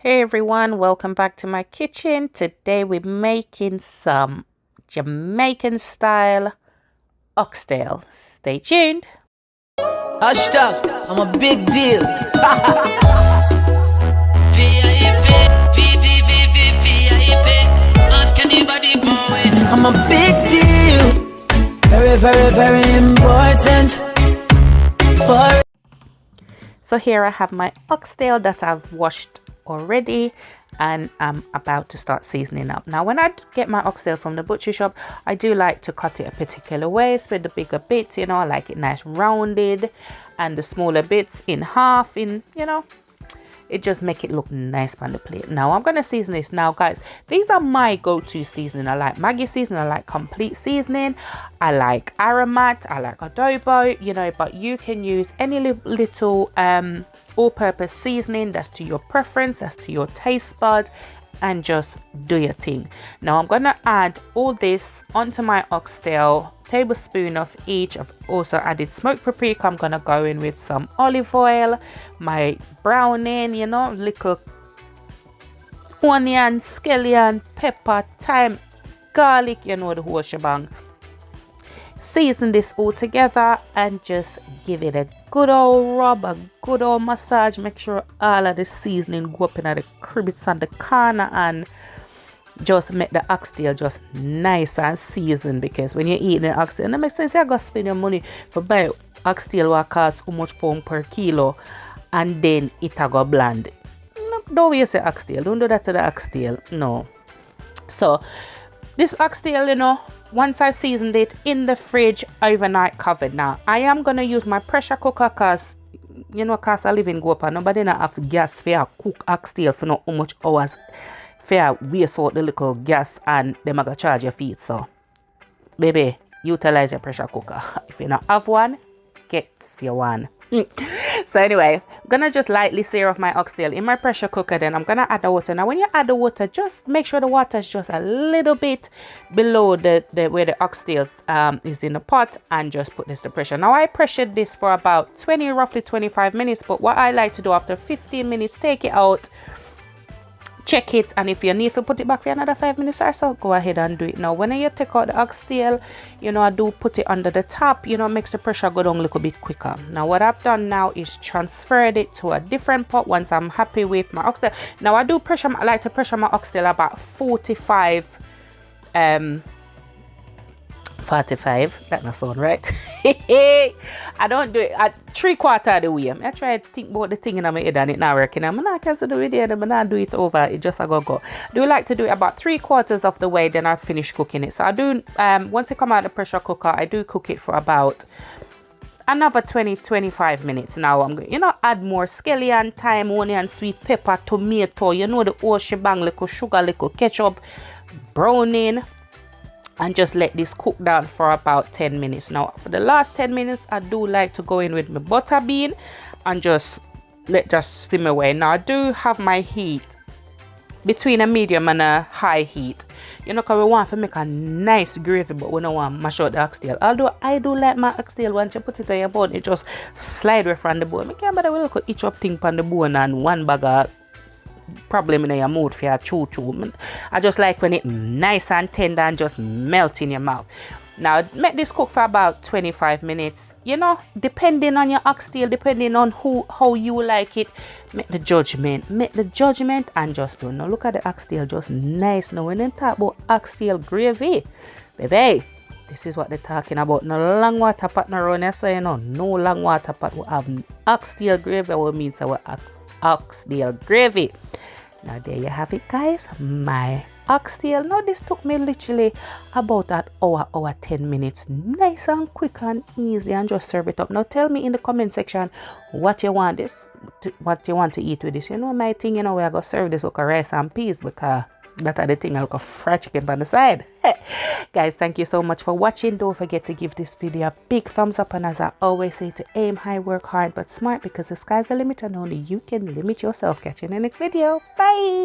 Hey everyone, welcome back to my kitchen. Today we're making some Jamaican style oxtail. Stay tuned. Hashtag, I'm a big deal. I'm a big deal. Very, very, very important. So here I have my oxtail that I've washed already, and I'm about to start seasoning up. Now when I get my oxtail from the butcher shop, I do like to cut it a particular way. So with the bigger bits, I like it nice rounded, and the smaller bits in half, it just make it look nice on the plate. Now I'm gonna season this. Now guys, these are my go-to seasoning. I like Maggi seasoning, I like complete seasoning, I like aromat, I like adobo, but you can use any little all-purpose seasoning that's to your preference, that's to your taste bud, and just do your thing. Now I'm gonna add all this onto my oxtail, tablespoon of each. I've also added smoked paprika. I'm gonna go in with some olive oil, my browning, little onion, scallion, pepper, thyme, garlic, the whole shebang. Season this all together and just give it a good old rub, a good old massage. Make sure all of the seasoning go up in the crevice and the corner, and just make the oxtail just nice and seasoned, because when you're eating the oxtail, it makes sense you're going to spend your money for buy oxtail what costs how much pound per kilo, and then it a go bland. No, don't waste the oxtail. Don't do that to the oxtail. No. So this oxtail, once I've seasoned it, in the fridge overnight covered. Now I am going to use my pressure cooker, because cause I live in Gopa, nobody not have gas for cook oxtail for not how much hours fair waste out the little gas, and them are gonna charge your feet. So baby, utilize your pressure cooker. If you don't have one, get your one. So anyway, I'm gonna just lightly sear off my oxtail in my pressure cooker. Then I'm gonna add the water. Now when you add the water, just make sure the water is just a little bit below the where the oxtail is in the pot, and just put this to pressure. Now I pressured this for about roughly 25 minutes, but what I like to do after 15 minutes, take it out, check it, and if you need to put it back for another 5 minutes or so, go ahead and do it. Now when you take out the oxtail, I do put it under the top, makes the pressure go down a little bit quicker. Now what I've done now is transferred it to a different pot once I'm happy with my oxtail. Now I like to pressure my oxtail about 45, that not sound right. I don't do it at 3/4 of the way. I try to think about the thing in my head and it not working. I'm not going to do it there, I'm not do it over. It just a go. I do like to do it about 3/4 of the way, then I finish cooking it. So I do once it come out of the pressure cooker, I do cook it for about another 20-25 minutes. Now I'm going add more scallion, thyme, onion, sweet pepper, tomato, the whole shebang, little sugar, little ketchup, browning, and just let this cook down for about 10 minutes. Now for the last 10 minutes, I do like to go in with my butter bean and just simmer away. Now I do have my heat between a medium and a high heat, because we want to make a nice gravy, but we don't want to mash out the oxtail. Although I do like my oxtail, once you put it on your bone, it just slide away from the bone. I can't bother with look each up thing on the bone and one bag of problem in your mouth for your chew. I just like when it nice and tender and just melt in your mouth. Now make this cook for about 25 minutes. Depending on your oxtail, depending on how you like it, make the judgment and just do. Now look at the oxtail, just nice. Now when they talk about oxtail gravy, baby, this is what they're talking about. No long water pot no run, no long water pot. We have oxtail gravy, what means our oxtail gravy. Now there you have it, guys, my oxtail. Now this took me literally about an hour 10 minutes, nice and quick and easy, and just serve it up. Now tell me in the comment section what you want to eat with this. My thing, we're gonna serve this with rice and peas, because that are the thing. I'll go fried chicken on the side. Guys, thank you so much for watching. Don't forget to give this video a big thumbs up, and as I always say, to aim high, work hard but smart, because the sky's the limit and only you can limit yourself. Catch you in the next video. Bye.